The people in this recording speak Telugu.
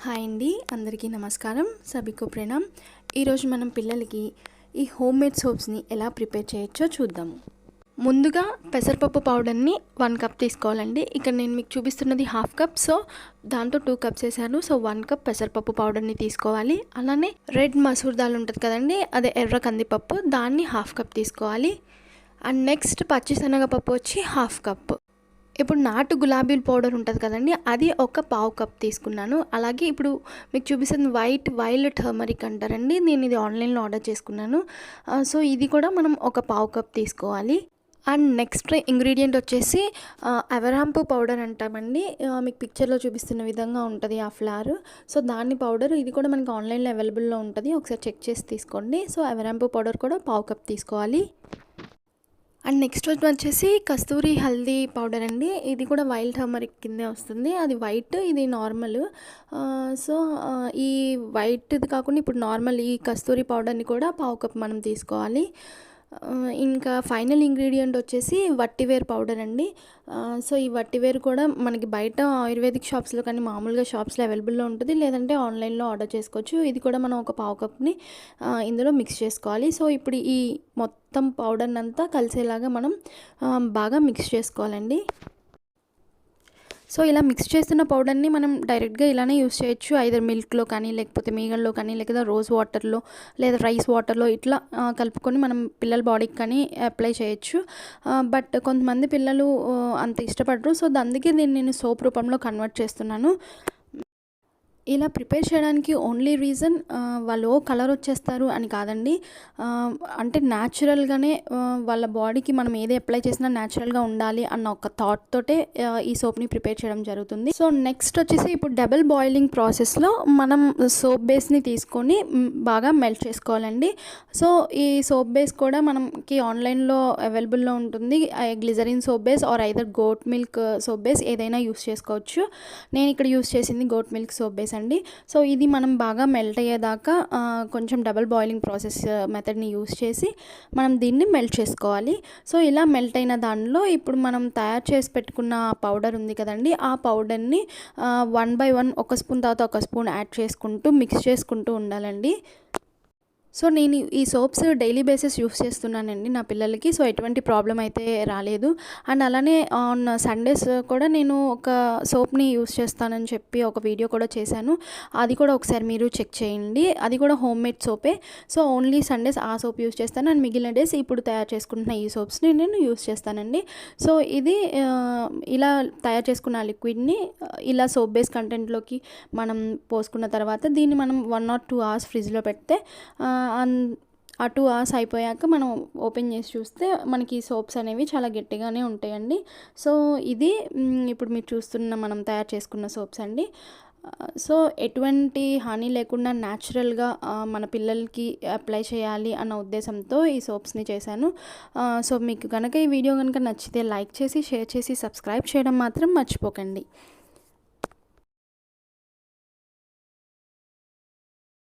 హాయ్ అండి, అందరికీ నమస్కారం. సభికు ప్రణామ్. ఈరోజు మనం పిల్లలకి ఈ హోమ్ మేడ్ సోప్స్ని ఎలా ప్రిపేర్ చేయొచ్చో చూద్దాము. ముందుగా పెసరపప్పు పౌడర్ని 1 కప్ తీసుకోవాలండి. ఇక్కడ నేను మీకు చూపిస్తున్నది 1/2 కప్. సో దాంతో 2 కప్స్ వేసాను. సో 1 కప్ పెసరపప్పు పౌడర్ని తీసుకోవాలి. అలానే రెడ్ మసూర్ దాల్ ఉంటుంది కదండి, అదే ఎర్ర కందిపప్పు, దాన్ని 1/2 కప్ తీసుకోవాలి. అండ్ నెక్స్ట్ పచ్చిశనగపప్పు వచ్చి 1/2 కప్. ఇప్పుడు నాటు గులాబీల పౌడర్ ఉంటుంది కదండి, అది ఒక 1/2 కప్ తీసుకున్నాను. అలాగే ఇప్పుడు మీకు చూపిస్తుంది వైల్డ్ టర్మరిక్ అంటారండి, నేను ఇది ఆన్లైన్లో ఆర్డర్ చేసుకున్నాను. సో ఇది కూడా మనం ఒక 1/2 కప్ తీసుకోవాలి. అండ్ నెక్స్ట్ ఇంగ్రీడియంట్ వచ్చేసి అవరాంపు పౌడర్ అంటామండి. మీకు పిక్చర్లో చూపిస్తున్న విధంగా ఉంటుంది ఆ ఫ్లవర్. సో దాని పౌడర్ ఇది కూడా మనకి ఆన్లైన్లో అవైలబుల్లో ఉంటుంది, ఒకసారి చెక్ చేసి తీసుకోండి. సో అవరాంపు పౌడర్ కూడా 1/2 కప్ తీసుకోవాలి. అండ్ నెక్స్ట్ వచ్చేసి కస్తూరి హల్దీ పౌడర్ అండి, ఇది కూడా వైల్డ్ టర్మరిక్ కిందే వస్తుంది. అది వైట్, ఇది నార్మల్. సో ఈ వైట్ది కాకుండా ఇప్పుడు నార్మల్ ఈ కస్తూరి పౌడర్ని కూడా 1/2 కప్ మనం తీసుకోవాలి. ఇంకా ఫైనల్ ఇంగ్రీడియంట్ వచ్చేసి వట్టివేర్ పౌడర్ అండి. సో ఈ వట్టివేర్ కూడా మనకి బయట ఆయుర్వేదిక్ షాప్స్లో కానీ మామూలుగా షాప్స్లో అవైలబుల్లో ఉంటుంది, లేదంటే ఆన్లైన్లో ఆర్డర్ చేసుకోవచ్చు. ఇది కూడా మనం ఒక 1/2 కప్ని ఇందులో మిక్స్ చేసుకోవాలి. సో ఇప్పుడు ఈ మొత్తం పౌడర్ని అంతా కలిసేలాగా మనం బాగా మిక్స్ చేసుకోవాలండి. సో ఇలా మిక్స్ చేస్తున్న పౌడర్ని మనం డైరెక్ట్గా ఇలానే యూస్ చేయొచ్చు, ఐదర్ మిల్క్లో కానీ, లేకపోతే మీగల్లో కానీ, లేకపోతే రోజ్ వాటర్లో లేదా రైస్ వాటర్లో ఇట్లా కలుపుకొని మనం పిల్లల బాడీకి కానీ అప్లై చేయొచ్చు. బట్ కొంతమంది పిల్లలు అంత ఇష్టపడరు. సో అందుకే దీన్ని నేను సోప్ రూపంలో కన్వర్ట్ చేస్తున్నాను. ఇలా ప్రిపేర్ చేయడానికి ఓన్లీ రీజన్ వాళ్ళు కలర్ వచ్చేస్తారు అని కాదండి. అంటే న్యాచురల్గానే వాళ్ళ బాడీకి మనం ఏది అప్లై చేసినా న్యాచురల్గా ఉండాలి అన్న ఒక థాట్ తోటే ఈ సోప్ని ప్రిపేర్ చేయడం జరుగుతుంది. సో నెక్స్ట్ వచ్చేసి ఇప్పుడు డబుల్ బాయిలింగ్ ప్రాసెస్లో మనం సోప్ బేస్ని తీసుకొని బాగా మెల్ట్ చేసుకోవాలండి. సో ఈ సోప్ బేస్ కూడా మనకి ఆన్లైన్లో అవైలబుల్లో ఉంటుంది. Glycerine soap base or either goat milk soap base ఏదైనా యూస్ చేసుకోవచ్చు. నేను ఇక్కడ యూస్ చేసింది గోట్ మిల్క్ సోప్ బేస్ అండి. సో ఇది మనం బాగా మెల్ట్ అయ్యేదాకా కొంచెం డబుల్ బాయిలింగ్ ప్రాసెస్ మెథడ్ని యూస్ చేసి మనం దీన్ని మెల్ట్ చేసుకోవాలి. సో ఇలా మెల్ట్ అయిన దానిలో ఇప్పుడు మనం తయారు చేసి పెట్టుకున్న పౌడర్ ఉంది కదండి, ఆ పౌడర్ని 1 by 1 ఒక స్పూన్ తర్వాత ఒక స్పూన్ యాడ్ చేసుకుంటూ మిక్స్ చేసుకుంటూ ఉండాలండి. సో నేను ఈ సోప్స్ డైలీ బేసిస్ యూస్ చేస్తున్నానండి నా పిల్లలకి. సో ఎటువంటి ప్రాబ్లం అయితే రాలేదు. అండ్ అలానే ఆన్ సండేస్ కూడా నేను ఒక సోప్ని యూస్ చేస్తానని చెప్పి ఒక వీడియో కూడా చేశాను, అది కూడా ఒకసారి మీరు చెక్ చేయండి. అది కూడా హోమ్ మేడ్ సోపే. సో ఓన్లీ సండేస్ ఆ సోప్ యూస్ చేస్తాను, అండ్ మిగిలిన డేస్ ఇప్పుడు తయారు చేసుకుంటున్న ఈ సోప్స్ని నేను యూస్ చేస్తానండి. సో ఇది ఇలా తయారు చేసుకున్న లిక్విడ్ని ఇలా సోప్ బేస్ కంటెంట్లోకి మనం పోసుకున్న తర్వాత దీన్ని మనం 1 or 2 hours ఫ్రిడ్జ్లో పెడితే ఆ 2 hours అయిపోయాక మనం ఓపెన్ చేసి చూస్తే మనకి సోప్స్ అనేవి చాలా గట్టిగానే ఉంటాయండి. సో ఇది ఇప్పుడు మీరు చూస్తున్న మనం తయారు చేసుకున్న సోప్స్ అండి. సో ఎటువంటి హాని లేకుండా న్యాచురల్గా మన పిల్లలకి అప్లై చేయాలి అన్న ఉద్దేశంతో ఈ సోప్స్ని చేశాను. సో మీకు కనుక ఈ వీడియో కనుక నచ్చితే లైక్ చేసి, షేర్ చేసి, సబ్స్క్రైబ్ చేయడం మాత్రం మర్చిపోకండి.